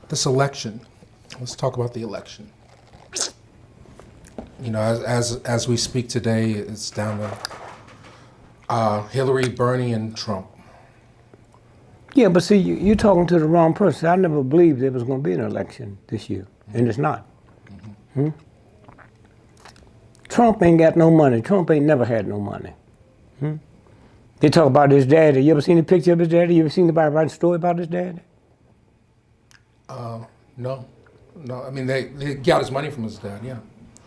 This election. Let's talk about the election. You know, as we speak today, it's down to Hillary, Bernie, and Trump. Yeah, but see, you're talking to the wrong person. I never believed there was going to be an election this year, and it's not. Hmm? Trump ain't got no money. Trump ain't never had no money. Hmm? They talk about his daddy. You ever seen a picture of his daddy? You ever seen anybody write a story about his daddy? No. I mean, they got his money from his dad, yeah.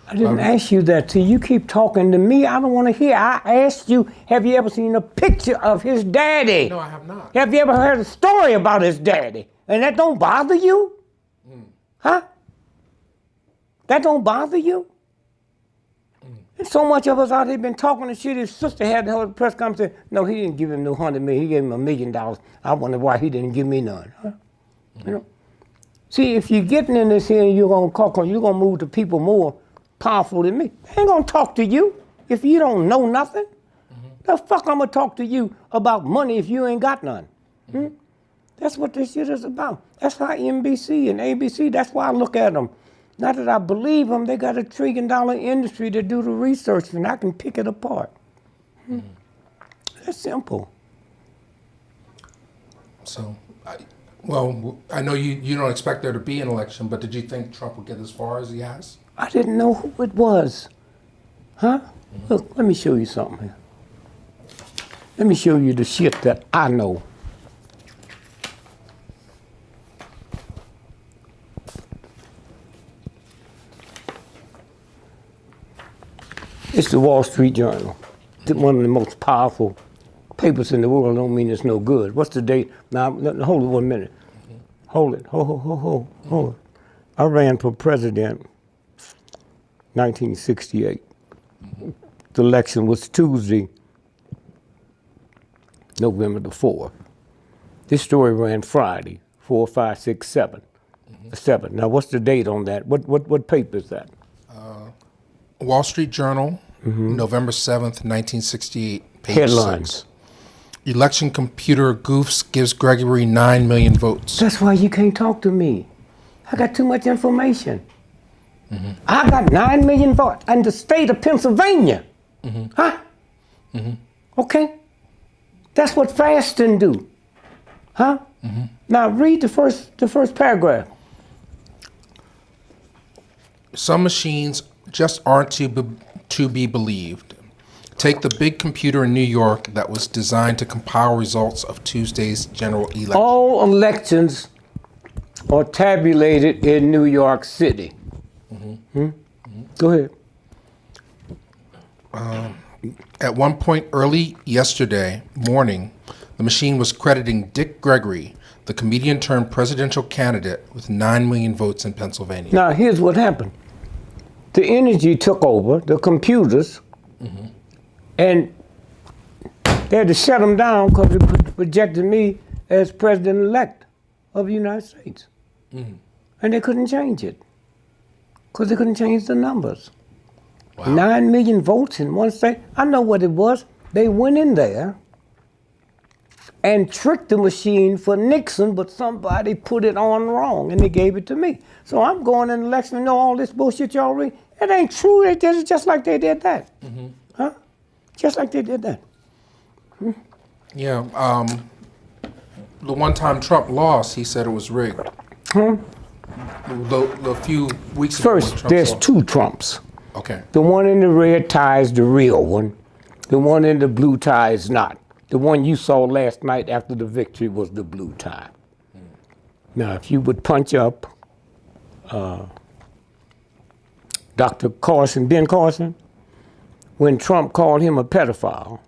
I didn't ask you that. See, you keep talking to me. I don't want to hear. I asked you, have you ever seen a picture of his daddy? No, I have not. Have you ever heard a story about his daddy? And that don't bother you? Huh? That don't bother you? And so much of us out here been talking and shit. His sister had to hold a press conference. No, he didn't give him no $100 million. He gave him $1 million. I wonder why he didn't give me none. Huh? You know? See, if you're getting in this here and you're gonna move to people more powerful than me. I ain't gonna talk to you if you don't know nothing. The fuck I'm gonna talk to you about money if you ain't got none? That's what this shit is about. That's how NBC and ABC, that's why I look at them. Not that I believe them, they got $1 trillion industry to do the research and I can pick it apart. That's simple. So, I know you don't expect there to be an election, but did you think Trump would get as far as he has? I didn't know who it was. Huh? Look, let me show you something here. Let me show you the shit that I know. It's the Wall Street Journal. One of the most powerful papers in the world. Don't mean it's no good. What's the date? Now, hold it 1 minute. Hold it. Hold it. I ran for president 1968. The election was Tuesday, November the 4th. This story ran Friday, 4, 5, 6, 7. 7. Now, what's the date on that? What paper is that? Wall Street Journal, November 7th, 1968, page Headlines. 6. Election computer goofs gives Gregory 9 million votes. That's why you can't talk to me. I got too much information. I got 9 million votes in the state of Pennsylvania. Huh? Okay? That's what fasting do. Huh? Now read the first paragraph. Some machines just aren't to be believed. Take the big computer in New York that was designed to compile results of Tuesday's general election. All elections are tabulated in New York City. Go ahead. At one point early yesterday morning, the machine was crediting Dick Gregory, the comedian turned presidential candidate, with 9 million votes in Pennsylvania. Now, here's what happened. The energy took over, the computers, and they had to shut them down because it projected me as president-elect of the United States. And they couldn't change it because they couldn't change the numbers. Wow. 9 million votes in one state. I know what it was. They went in there and tricked the machine for Nixon, but somebody put it on wrong and they gave it to me. So I'm going in the election and know all this bullshit y'all read. It ain't true. They did it just like they did that. Huh? Just like they did that. Yeah. The one time Trump lost, he said it was rigged. The few weeks ago. First, there's two Trumps. Okay. The one in the red tie is the real one. The one in the blue tie is not. The one you saw last night after the victory was the blue tie. Now, if you would punch up Dr. Carson, Ben Carson, when Trump called him a pedophile,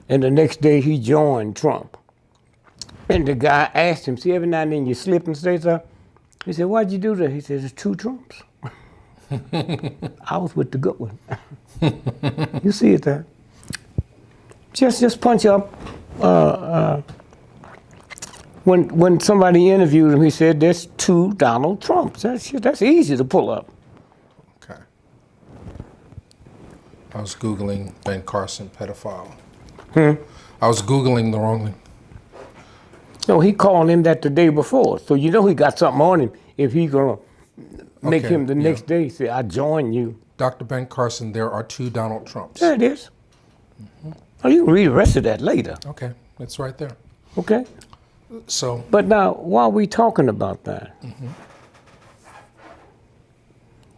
and the next day he joined Trump. And the guy asked him, see, every now and then you slip and say something? He said, why'd you do that? He said, it's two Trumps. I was with the good one. You see it there? Just punch up. When somebody interviewed him, he said, there's two Donald Trumps. That's easy to pull up. Okay. I was Googling Ben Carson pedophile. I was Googling the wrong thing. No, he called him that the day before. So you know he got something on him if he's going to make Okay, him the next day say, I join you. Dr. Ben Carson, there are 2 Donald Trumps. There it is. Oh, you can read the rest of that later. Okay, it's right there. Okay? So, But now, while we talking about that,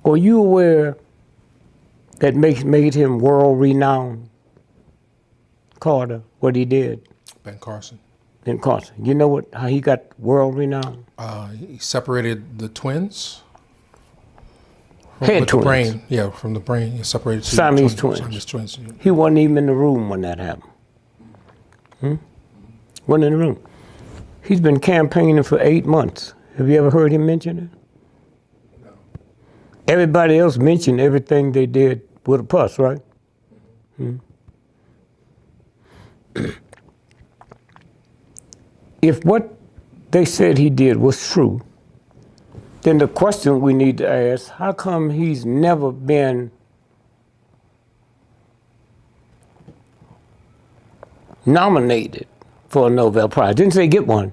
are you aware that made him world renowned? Carter, what he did Ben Carson. in Carson. You know how he got world renowned? He separated the twins. Head with twins. The brain. Yeah, from the brain. He separated two Siamese twins. Siamese twins. He wasn't even in the room when that happened. Wasn't in the room. He's been campaigning for 8 months. Have you ever heard him mention it? No. Everybody else mentioned everything they did with a pus, right? If what they said he did was true, then the question we need to ask, how come he's never been nominated for a Nobel Prize? Didn't say get one.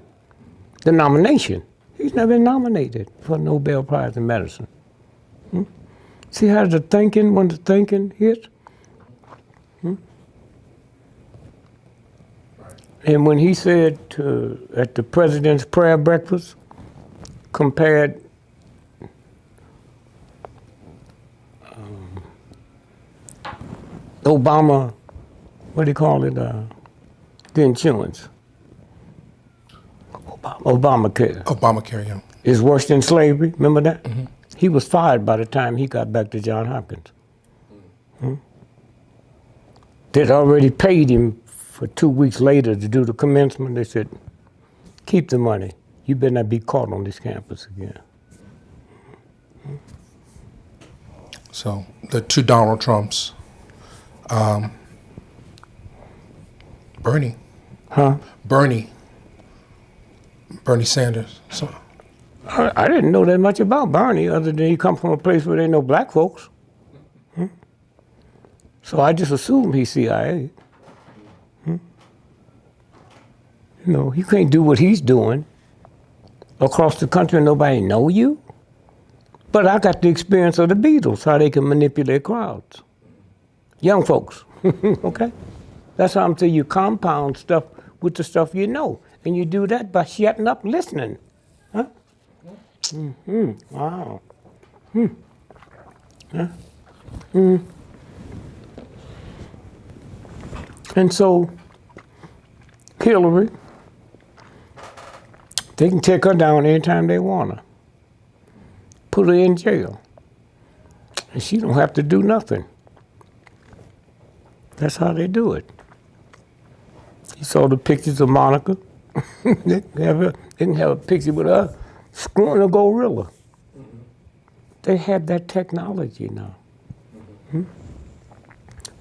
The nomination. He's never been nominated for a Nobel Prize in medicine. See how the thinking, when the thinking hits? And when he said at the president's prayer breakfast, compared Obama, what do you call it, the insurance, Obamacare, Yeah. is worse than slavery, remember that? He was fired by the time he got back to Johns Hopkins. They'd already paid him for 2 weeks later to do the commencement. They said, keep the money. You better not be caught on this campus again. So the 2 Donald Trumps. Bernie. Huh? Bernie Sanders. So, I didn't know that much about Bernie other than he come from a place where there ain't no black folks. So I just assumed he's CIA. You know, you can't do what he's doing across the country and nobody know you. But I got the experience of the Beatles, how they can manipulate crowds. Young folks, okay? That's how I'm telling you, compound stuff with the stuff you know. And you do that by shutting up and listening. Huh? Wow. Huh? And so, Hillary, they can take her down anytime they want her. Put her in jail. And she don't have to do nothing. That's how they do it. You saw the pictures of Monica. They can have a picture with her screwing a gorilla. They have that technology now.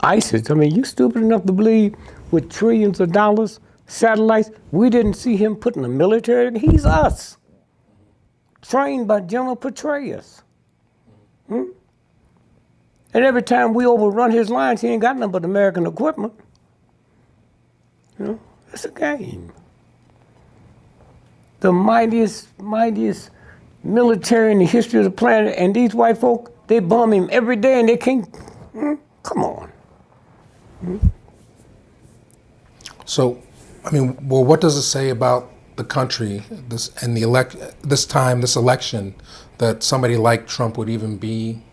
ISIS, I mean, you stupid enough to believe with trillions of dollars, satellites, we didn't see him put in the military. He's us. Trained by General Petraeus. And every time we overrun his lines, he ain't got nothing but American equipment. You know, it's a game. The mightiest military in the history of the planet, and these white folk, they bomb him every day and they can't, come on. So, I mean, well, what does it say about the country this election, that somebody like Trump would even be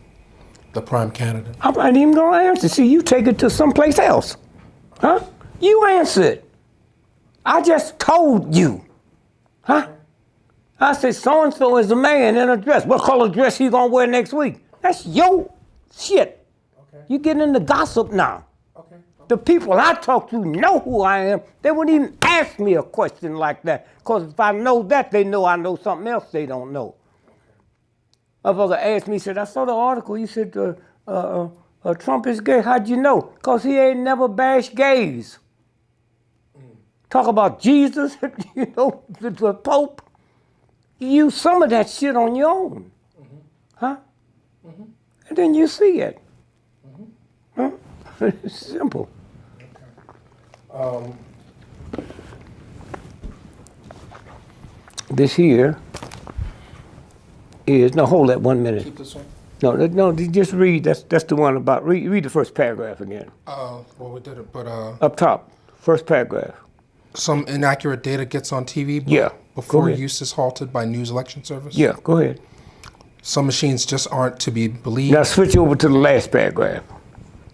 the prime candidate? I'm not even gonna answer. See, you take it to someplace else. Huh? You answer it. I just told you. Huh? I said so-and-so is a man in a dress. What color dress he gonna wear next week? That's your shit. Okay. You getting into gossip now. Okay. The people I talk to know who I am. They wouldn't even ask me a question like that. Because if I know that, they know I know something else they don't know. A brother asked me, he said, I saw the article. You said Trump is gay. How'd you know? Because he ain't never bashed gays. Talk about Jesus, you know, the Pope. You use some of that shit on your own. Huh? And then you see it. Huh? It's simple. This here is, no, hold that 1 minute. Keep this one. No, just read, that's the one about, read the first paragraph again. Well, we did it, but Up top, first paragraph. some inaccurate data gets on TV Yeah, go before ahead. use is halted by news election service. Yeah, go ahead. Some machines just aren't to be believed. Now switch over to the last paragraph.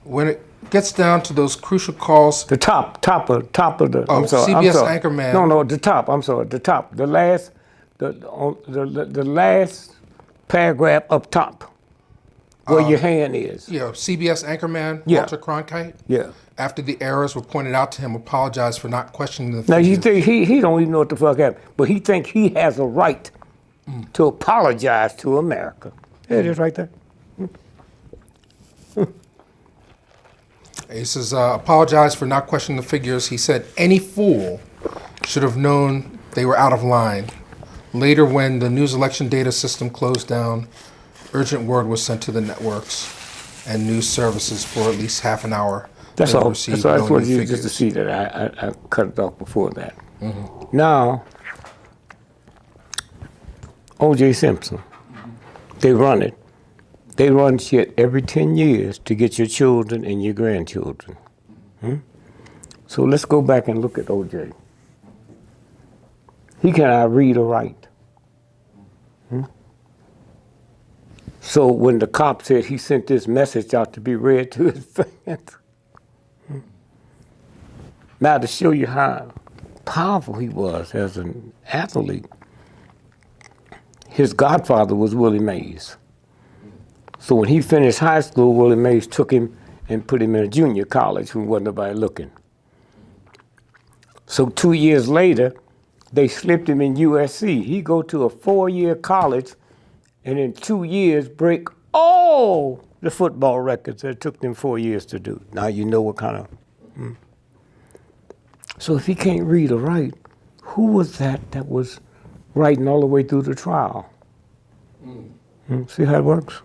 When it gets down to those crucial calls, The top of the. Oh, I'm sorry. CBS I'm sorry. anchorman. No, the top. I'm sorry. The top. The last. The last paragraph up top, where your hand is. CBS anchorman Yeah. Walter Cronkite, Yeah. after the errors were pointed out to him, apologized for not questioning the Now you figures. think he don't even know what the fuck happened, but he think he has a right to apologize to America. There it is, right there. He says, apologized for not questioning the figures. He said any fool should have known they were out of line. Later, when the news election data system closed down, urgent word was sent to the networks and news services for at least half an hour. That's They all. received That's all. no That's what new you just to figures. see that I cut it off before that. Now, O.J. Simpson, they run it. They run shit every 10 years to get your children and your grandchildren. So let's go back and look at O.J. He cannot read or write. So when the cop said he sent this message out to be read to his fans, now to show you how powerful he was as an athlete, his godfather was Willie Mays. So when he finished high school, Willie Mays took him and put him in a junior college when wasn't nobody looking. So 2 years later, they slipped him in USC. He go to a 4-year college and in 2 years break all the football records that it took them 4 years to do. Now you know what kind of. So if he can't read or write, who was that was writing all the way through the trial? See how it works?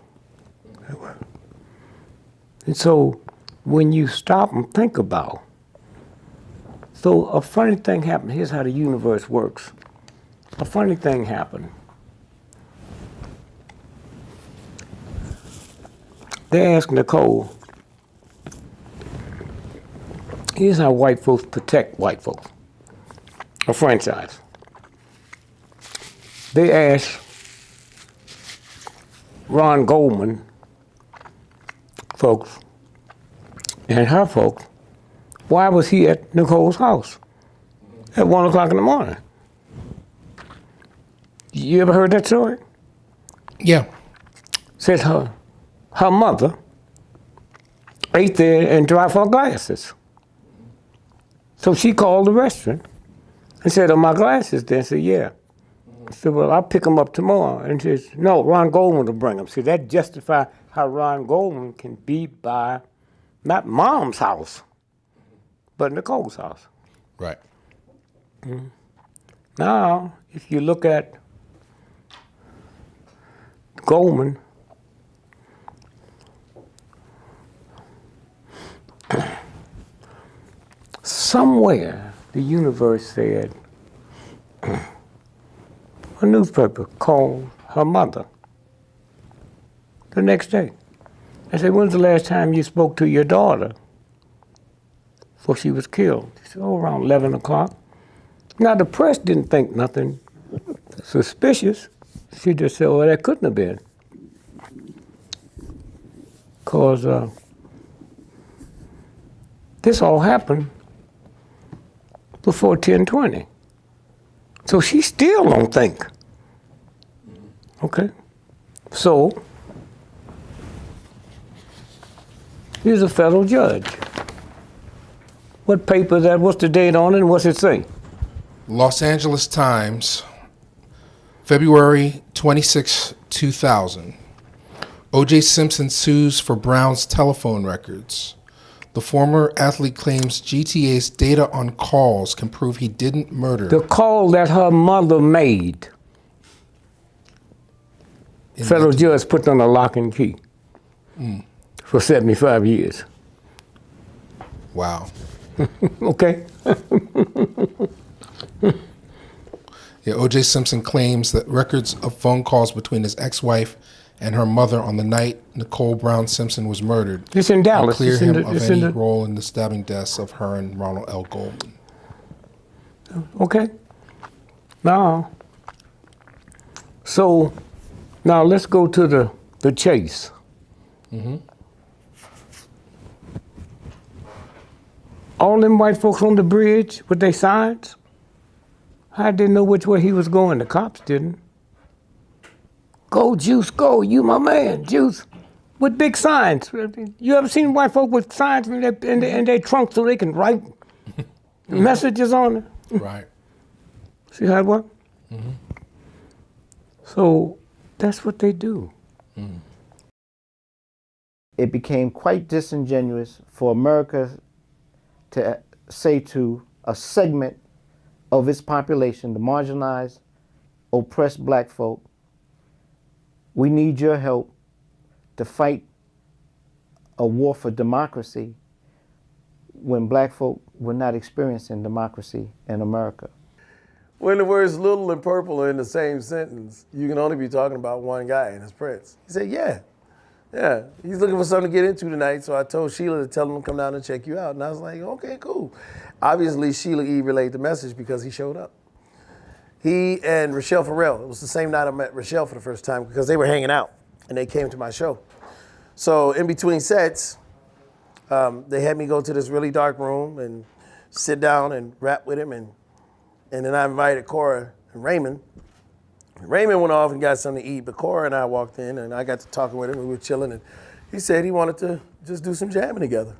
And so when you stop and think about, so a funny thing happened. Here's how the universe works. A funny thing happened. They asked Nicole, here's how white folks protect white folks, a franchise. They asked Ron Goldman folks and her folks, why was he at Nicole's house at 1 o'clock in the morning? You ever heard that story? Yeah. Said her mother ate there and dry her glasses. So she called the restaurant and said, are my glasses there? I said, yeah. I said, well, I'll pick them up tomorrow. And she said, no, Ron Goldman will bring them. See, that justifies how Ron Goldman can be by not Mom's house, but Nicole's house. Right. Now, if you look at Goldman, somewhere the universe said, a newspaper called her mother the next day. I said, when's the last time you spoke to your daughter before she was killed? She said, oh, around 11 o'clock. Now, the press didn't think nothing suspicious. She just said, well, that couldn't have been. Because this all happened before 1020. So she still don't think. Okay? So, here's a federal judge. What paper is that? What's the date on it and what's it say? Los Angeles Times, February 26, 2000. O.J. Simpson sues for Brown's telephone records. The former athlete claims GTA's data on calls can prove he didn't murder. The call that her mother made. Federal judge put on a lock and key for 75 years. Wow. Okay? Yeah, O.J. Simpson claims that records of phone calls between his ex-wife and her mother on the night Nicole Brown Simpson was murdered It's in Dallas. clear It's in him the- of it's in any the- role in the stabbing deaths of her and Ronald L. Goldman. Okay. Now, so now let's go to the chase. All them white folks on the bridge with their signs, how'd they know which way he was going? The cops didn't. Go, Juice, go, you my man, Juice. With big signs. You ever seen white folk with signs in their trunk so they can write messages on it? Right. See how it works? So that's what they do. It became quite disingenuous for America to say to a segment of its population, the marginalized, oppressed black folk, we need your help to fight a war for democracy when black folk were not experiencing democracy in America. When the words little and purple are in the same sentence, you can only be talking about one guy, and it's Prince. He said, yeah, he's looking for something to get into tonight, so I told Sheila to tell him to come down and check you out. And I was like, okay, cool. Obviously, Sheila E. relayed the message because he showed up. He and Rochelle Farrell, it was the same night I met Rochelle for the first time because they were hanging out, and they came to my show. So in between sets, they had me go to this really dark room and sit down and rap with him, and then I invited Cora and Raymond. Raymond went off and got something to eat, but Cora and I walked in, and I got to talking with him, and we were chilling, and he said he wanted to just do some jamming together.